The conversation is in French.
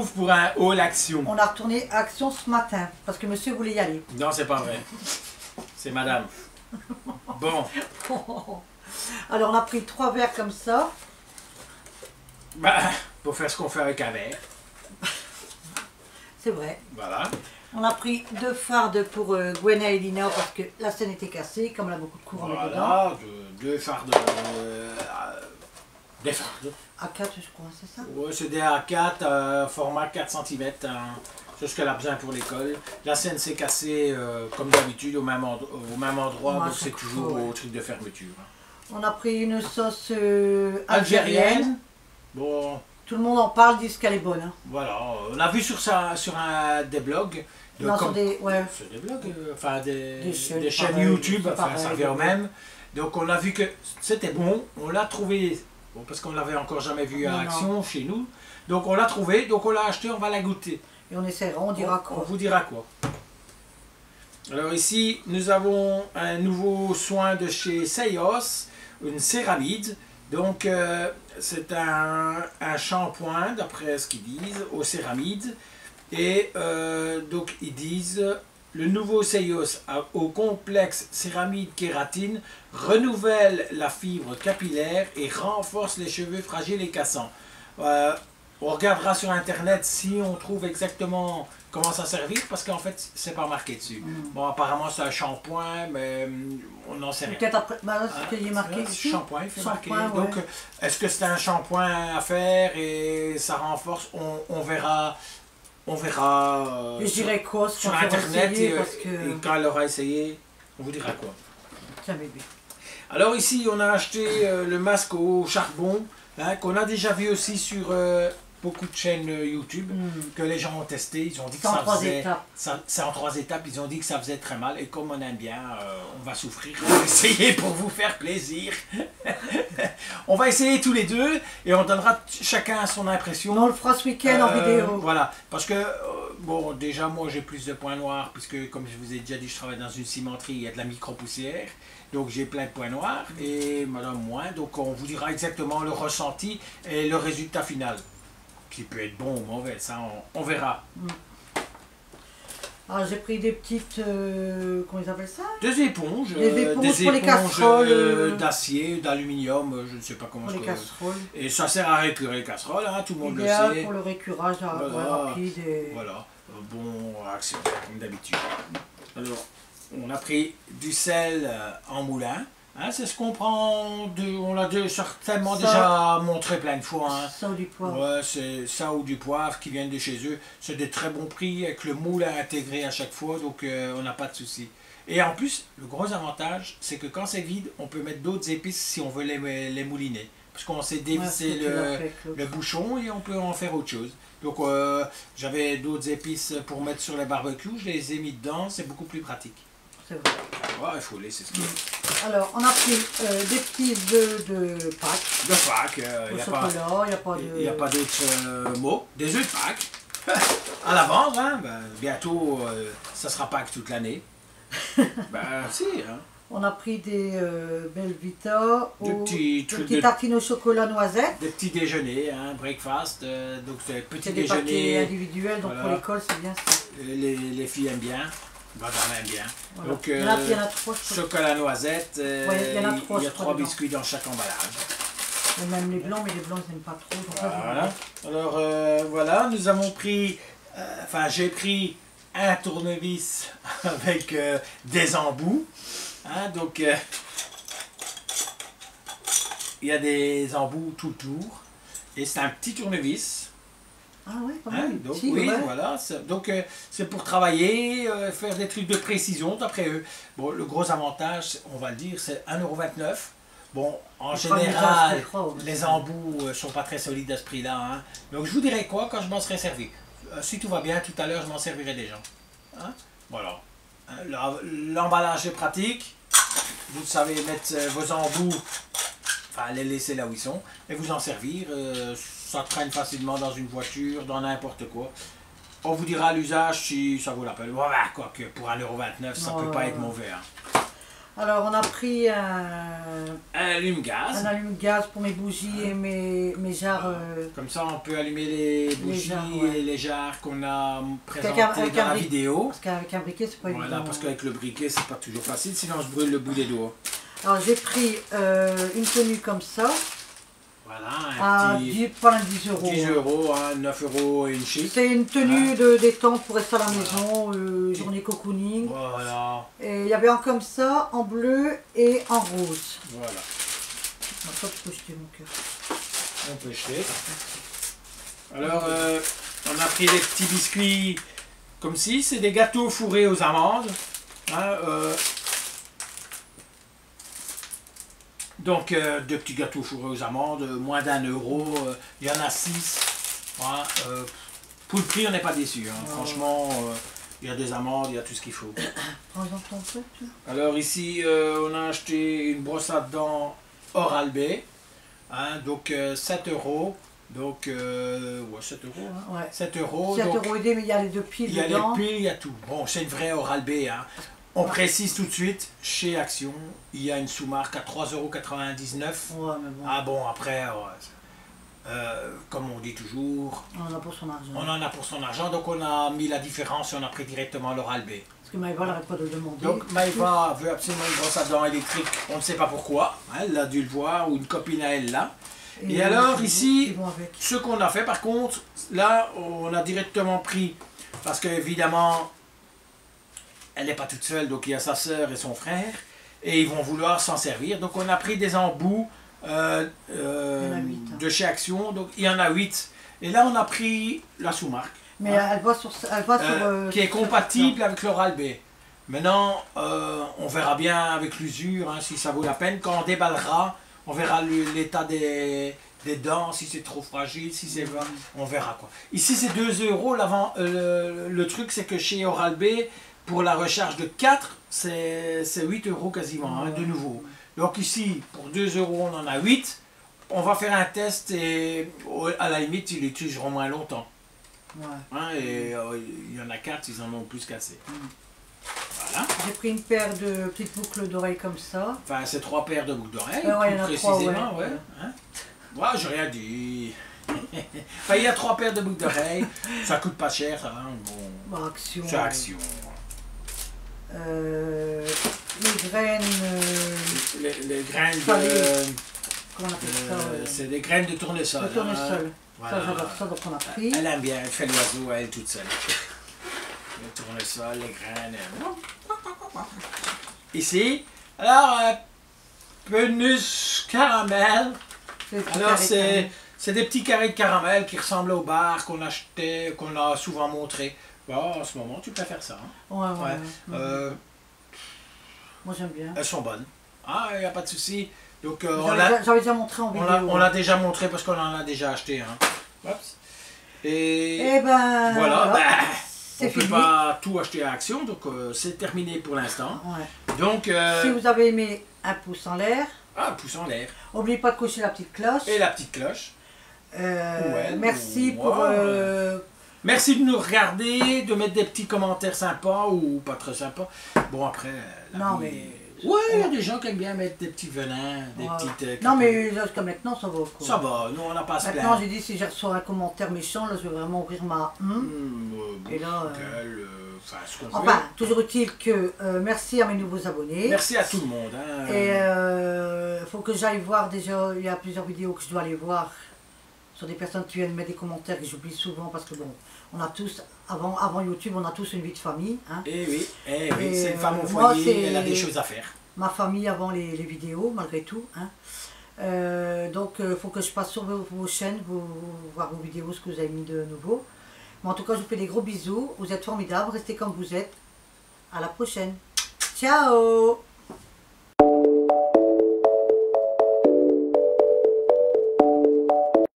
retrouve pour un haul action. On a retourné à Action ce matin, parce que monsieur voulait y aller. Non, c'est pas vrai. C'est madame. Bon. Alors on a pris 3 verres comme ça. Bah, pour faire ce qu'on fait avec un verre. C'est vrai. Voilà. On a pris 2 fardes pour Gwenna et Lina parce que la scène était cassée, comme elle a beaucoup de courant dedans. Voilà, deux fardes. Des fardes. A4 je crois, c'est ça? Ouais, c'est des A4, format 4 cm. C'est ce qu'elle a besoin pour l'école. La scène s'est cassée comme d'habitude au même endroit, donc c'est toujours au truc de fermeture. On a pris une sauce algérienne. Bon. Tout le monde en parle, disent qu'elle est bonne. Hein. Voilà, on a vu sur des blogs. Non, sur des, ouais. Sur des blogs, enfin des chaînes pareil, YouTube, enfin pareil, ça revient au même. Donc on a vu que c'était bon, on l'a trouvé, bon, parce qu'on l'avait encore jamais vu en action chez nous. Donc on l'a trouvé, donc on l'a acheté, on va la goûter. Et on essaiera, on dira quoi. On vous dira quoi. Alors ici, nous avons un nouveau soin de chez Seios, une céramide. Donc c'est un shampoing, d'après ce qu'ils disent, aux céramides. Et donc ils disent, le nouveau Seios au complexe céramide kératine renouvelle la fibre capillaire et renforce les cheveux fragiles et cassants. On regardera sur internet si on trouve exactement comment ça servir, parce qu'en fait c'est pas marqué dessus. Bon, apparemment c'est un shampoing, mais on n'en sait rien. Peut-être après, bah là c'est ce qu'il est marqué ici. Shampoing, il fait marquer. Ouais. Donc est-ce que c'est un shampoing à faire et ça renforce? On verra. On verra je dirais quoi sur internet essayer, et quand elle aura essayé, on vous dira quoi. Tiens bébé. Alors ici on a acheté le masque au charbon, hein, qu'on a déjà vu aussi sur beaucoup de chaînes YouTube, que les gens ont testé, ils ont dit que ça faisait... C'est en 3 étapes, ils ont dit que ça faisait très mal, et comme on aime bien, on va souffrir, on va essayer pour vous faire plaisir. On va essayer tous les deux, et on donnera chacun son impression. On le fera ce week-end en vidéo. Voilà, parce que, bon, déjà moi j'ai plus de points noirs, puisque comme je vous ai déjà dit, je travaille dans une cimenterie, il y a de la micro-poussière. Donc j'ai plein de points noirs, et madame moins, donc on vous dira exactement le ressenti et le résultat final. Qui peut être bon ou mauvais, ça on verra. Alors j'ai pris des petites, comment ils appellent ça? Des éponges pour les casseroles. D'acier, d'aluminium, je ne sais pas comment pour les casseroles. Et ça sert à récurer les casseroles, hein, tout le monde idéal le sait. Pour le récurage rapide. Et... Voilà, bon action, comme d'habitude. Alors, on a pris du sel en moulin. Hein, c'est ce qu'on prend, on l'a certainement déjà montré plein de fois. Hein. Ça ou du poivre. Ouais, c'est ça ou du poivre qui viennent de chez eux. C'est des très bons prix avec le moule intégré à chaque fois, donc on n'a pas de souci. Et en plus, le gros avantage, c'est que quand c'est vide, on peut mettre d'autres épices si on veut les mouliner. Parce qu'on sait dévisser le bouchon et on peut en faire autre chose. Donc j'avais d'autres épices pour mettre sur les barbecues, je les ai mis dedans, c'est beaucoup plus pratique. C'est vrai. Ouais, il faut laisser ce qu'il y a. Alors, on a pris des petits œufs de Pâques. De Pâques, il n'y a pas d'autres mots. Des œufs de Pâques. À l'avance, hein, ben, bientôt, ça sera Pâques toute l'année. Ben, si, hein. On a pris des Belvita, des petits tartines au chocolat noisette. Des petits déjeuners, hein, breakfast, donc c'est petit des déjeuner. paquets individuels, donc voilà. Pour l'école, c'est bien ça. Les filles aiment bien. Moi j'en aime bien. Voilà. Donc, il y en a 3. Chocolat noisette, il y a 3 biscuits dans chaque emballage. Et même les blancs, mais les blancs ils n'aiment pas trop. Donc voilà. Alors voilà, nous avons pris, j'ai pris un tournevis avec des embouts. Hein, donc il y a des embouts tout autour. Et c'est un petit tournevis. Ah ouais, pas mal. Donc, oui, voilà. Donc c'est pour travailler, faire des trucs de précision d'après eux. Bon, le gros avantage, on va le dire, c'est 1,29 €. Bon, en général, les embouts ne sont pas très solides à ce prix-là. Hein. Donc je vous dirai quoi quand je m'en serai servi. Si tout va bien, tout à l'heure, je m'en servirai déjà. Hein? Voilà. L'emballage est pratique. Vous savez mettre vos embouts, les laisser là où ils sont, et vous en servir. Ça traîne facilement dans une voiture, dans n'importe quoi. On vous dira à l'usage si ça vaut la peine. Voilà, quoique pour 1,29 €, ça peut pas être mauvais. Hein. Alors on a pris Un allume-gaz. un allume-gaz pour mes bougies et mes jarres. Comme ça, on peut allumer les bougies jarres, ouais. et les jarres qu'on a présentées Avec dans un la briquet. vidéo. Parce qu'avec un briquet, c'est pas Voilà, évident. parce qu'avec le briquet, c'est pas toujours facile, sinon on se brûle le bout des doigts. Alors j'ai pris une tenue comme ça, Voilà, à un petit pas 10 euros. 10 euros, hein, 9 euros et une chic. C'est une tenue de détente pour rester à la maison, journée cocooning. Voilà, Et il y avait un comme ça, en bleu et en rose. voilà. Maintenant tu peux jeter mon cœur. On peut jeter. Alors, on a pris des petits biscuits comme ci, c'est des gâteaux fourrés aux amandes. Hein, donc, deux petits gâteaux fourrés aux amandes, moins d'1 euro, il y en a 6. Voilà, pour le prix, on n'est pas déçu. Hein. Franchement, il y a des amandes, il y a tout ce qu'il faut. Prends-en ton truc. Alors ici, on a acheté une brosse à dents Oral-B, hein, donc 7 euros. Donc, ouais, 7 euros. Hein. Ouais. 7 euros. 7 donc, euros aidés, mais il y a les deux piles il y a dedans. les piles, il y a tout. Bon, c'est une vraie Oral-B. Hein. On précise tout de suite, chez Action, il y a une sous-marque à 3,99 euros. Ouais, mais bon, Ah bon, après, ouais, comme on dit toujours, on en a pour son argent. on en a pour son argent, donc on a mis la différence et on a pris directement l'Oral-B. Parce que Maëva n'arrête pas de le demander. Donc Maëva veut absolument une brosse à dents électrique, on ne sait pas pourquoi, hein, elle a dû le voir, ou une copine à elle là. Et alors ici, ils vont avec. ce qu'on a fait par contre, là on a directement pris, parce qu'évidemment, elle n'est pas toute seule, donc il y a sa sœur et son frère, et ils vont vouloir s'en servir. Donc on a pris des embouts en a 8, hein. de chez Action, donc il y en a 8. Et là on a pris la sous-marque. Mais elle va sur... Qui est compatible avec l'Oral-B. Maintenant, on verra bien avec l'usure, hein, si ça vaut la peine. Quand on déballera, on verra l'état des dents, si c'est trop fragile, si c'est... On verra quoi. Ici, c'est 2 euros. Le truc, c'est que chez Oral-B, pour la recharge de 4, c'est 8 euros quasiment, hein, de nouveau. Donc ici, pour 2 euros, on en a 8. On va faire un test et à la limite, ils l'utiliseront moins longtemps. Ouais. Hein, et il y en a 4, ils en ont plus qu'assez. Voilà. J'ai pris une paire de petites boucles d'oreilles comme ça. Enfin, c'est 3 paires de boucles d'oreilles, Ouais, il y en a plus 3, précisément. ouais. Ouais. Hein? Ouais, j'ai rien dit. Enfin, il y a 3 paires de boucles d'oreilles. Ça coûte pas cher, ça. Hein? Bon, Bah, Action. c'est Action. Les graines... Les graines Salées. de... comment on appelle ça c'est des graines de tournesol. Le tournesol. Hein? Voilà. Ça, j'adore ça, donc on a pris. Elle aime bien, elle fait l'oiseau à elle toute seule. Le tournesol, les graines. Ici, alors, Penus caramel. Alors, c'est des petits carrés de caramel qui ressemblent aux barres qu'on achetait, qu'on a souvent montré. Bon, en ce moment, tu préfères ça. Hein? Ouais. Moi, j'aime bien. Elles sont bonnes. Ah, il n'y a pas de souci. Donc, J'avais déjà montré en vidéo. on l'a déjà montré parce qu'on en a déjà acheté. Hein. Oups. Et ben... voilà. On ne peut fini. pas tout acheter à Action, donc c'est terminé pour l'instant. Ouais. Donc, si vous avez aimé, un pouce en l'air. ah, pouce en l'air. N'oubliez pas de cocher la petite cloche. Et la petite cloche. Merci pour... Merci de nous regarder, de mettre des petits commentaires sympas ou pas très sympas. Bon, après... Non, mais... Ouais, il y a des gens qui aiment bien mettre des petits venins, des petites... non, mais jusqu'à maintenant, ça va. Quoi. Ça va, nous, on n'a pas à se plaindre. Maintenant, j'ai dit, si je reçois un commentaire méchant, là, je vais vraiment ouvrir ma... Et là... Enfin, toujours utile que... merci à mes nouveaux abonnés. Merci à tout le monde. Hein. Et faut que j'aille voir déjà, il y a plusieurs vidéos que je dois aller voir sur des personnes qui viennent mettre des commentaires que j'oublie souvent parce que bon, on a tous, avant YouTube, on a tous une vie de famille. Hein. Eh oui, c'est une femme au foyer, elle a des choses à faire. Ma famille avant les vidéos, malgré tout. Hein. Donc, il faut que je passe sur vos chaînes, voir vos vidéos, ce que vous avez mis de nouveau. Mais en tout cas, je vous fais des gros bisous. Vous êtes formidables, restez comme vous êtes. À la prochaine. Ciao!